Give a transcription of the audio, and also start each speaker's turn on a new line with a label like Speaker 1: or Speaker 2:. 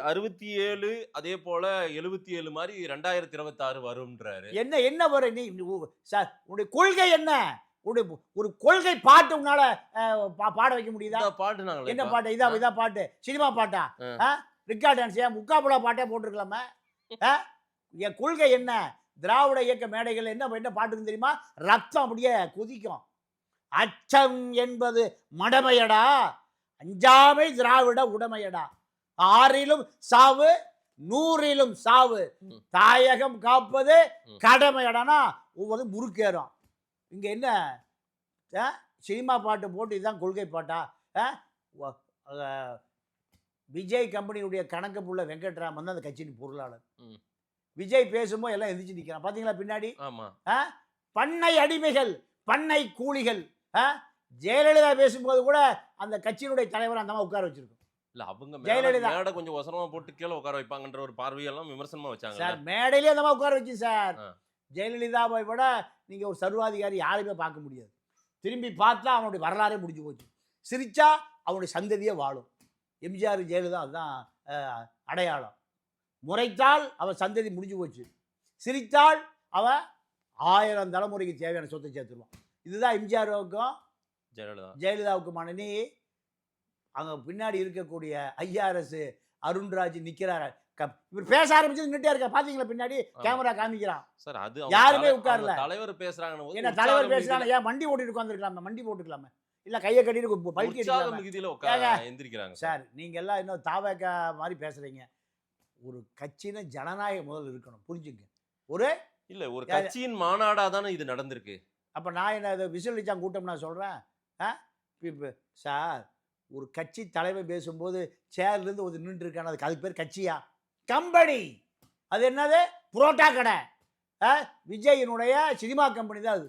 Speaker 1: 67 அதே போல 77 மாரி 2026 வரும்ன்றாரு.
Speaker 2: என்ன வரும் நீ சார் உன்னுடைய கொள்கை என்ன? உன்னுடைய ஒரு கொள்கை பாட்டு உன்னால பாட வைக்க முடியுதா?
Speaker 1: இந்த பாடுனாங்களே
Speaker 2: என்ன
Speaker 1: இப்ப.
Speaker 2: பாட்டு? இதா பாட்டு? சினிமா பாட்டா? ரிக்கார்ட் டான்ஸ் முக்கா புலா பாட்டே போட்டுருக்கலாமே. என் கொள்கை என்ன? திராவிட இயக்க மேடைகள் என்ன என்ன பாட்டுன்னு தெரியுமா? ரத்தம் அப்படியே கொதிக்கும். அச்சம் என்பது மடமையடா, அஞ்சாமை திராவிட உடமையடா, ஆறிலும் சாவு நூறிலும் சாவு, தாயகம் காப்பது கடமையடானா ஒவ்வொரு முறுக்கேறும். இங்க என்ன சினிமா பாட்டு போட்டு இதுதான் கொள்கை பாட்டா? விஜய் கம்பெனியுடைய கணக்கு புள்ள வெங்கட்ராமன் தான் அந்த கட்சியின் பொருளாளர். விஜய் பேசும்போது எல்லாம் எந்திரிச்சு நிற்கிறான் பாத்தீங்களா பின்னாடி? பண்ணை அடிமைகள், பண்ணை கூலிகள். ஜெயலலிதா பேசும்போது கூட அந்த கட்சியினுடைய தலைவர் அந்த மாதிரி உட்கார வச்சிருக்கும்.
Speaker 1: இல்ல அவங்க ஜெயலலிதா மேடை கொஞ்சம் ஒசரமா போட்டு கீழே உட்கார வைப்பாங்கன்ற ஒரு பார்வையெல்லாம் விமர்சனமா வச்சாங்க
Speaker 2: சார். மேடையிலே அந்த மாதிரி உட்கார வச்சு சார். ஜெயலலிதாவை விட நீங்க ஒரு சர்வாதிகாரி யாருமே பார்க்க முடியாது. திரும்பி பார்த்தா அவனுடைய வரலாறே முடிஞ்சு போச்சு. சிரிச்சா அவனுடைய சந்ததியே வாழும். எம்ஜிஆர் ஜெயலலிதா அதுதான் அடையாளம். முறைத்தால் அவன் சந்ததி முடிஞ்சு போச்சு. சிரித்தால் அவன் 1000 தலைமுறைக்கு தேவையான சொத்தை சேர்த்துருவான். இதுதான் எம்ஜிஆருக்கும் ஜெயலலிதாவுக்குமான. நீ அங்கே பின்னாடி இருக்கக்கூடிய ஐஆர்எஸ் அருண்ராஜ் நிற்கிறார். இவர் பேச ஆரம்பிச்சது நின்றுட்டே இருக்க பாத்தீங்களா? பின்னாடி கேமரா காமிக்கிறான் சார். அது யாருமே உட்கார்ல. தலைவர் பேசுறாங்க. என்ன தலைவர் பேசுறாங்க? ஏன் வண்டி ஓட்டிட்டு உட்கார்ந்துருக்கலாமே? வண்டி போட்டுக்கலாமே? இல்ல கையை கட்டிட்டு பல்கி எந்திரிக்கிறாங்க சார். நீங்க எல்லாம் இன்னும் தாவக மாதிரி பேசுறீங்க. ஒரு கட்சியின ஜனநாயக முதல் இருக்கணும், புரிஞ்சுங்க. ஒரு
Speaker 1: இல்ல ஒரு கட்சியின் மாநாடா தானே இது நடந்திருக்கு.
Speaker 2: அப்ப நான் என்ன விசுவலிச்சான் கூட்டம் நான் சொல்றேன் சார்? ஒரு கட்சி தலைவர் பேசும்போது சேர்ல இருந்து ஒரு நின்று இருக்கான அதுக்கு பேர் கட்சியா? கம்பெனி. அது என்னது? புரோட்டா கடை. விஜயினுடைய சினிமா கம்பெனி தான் அது.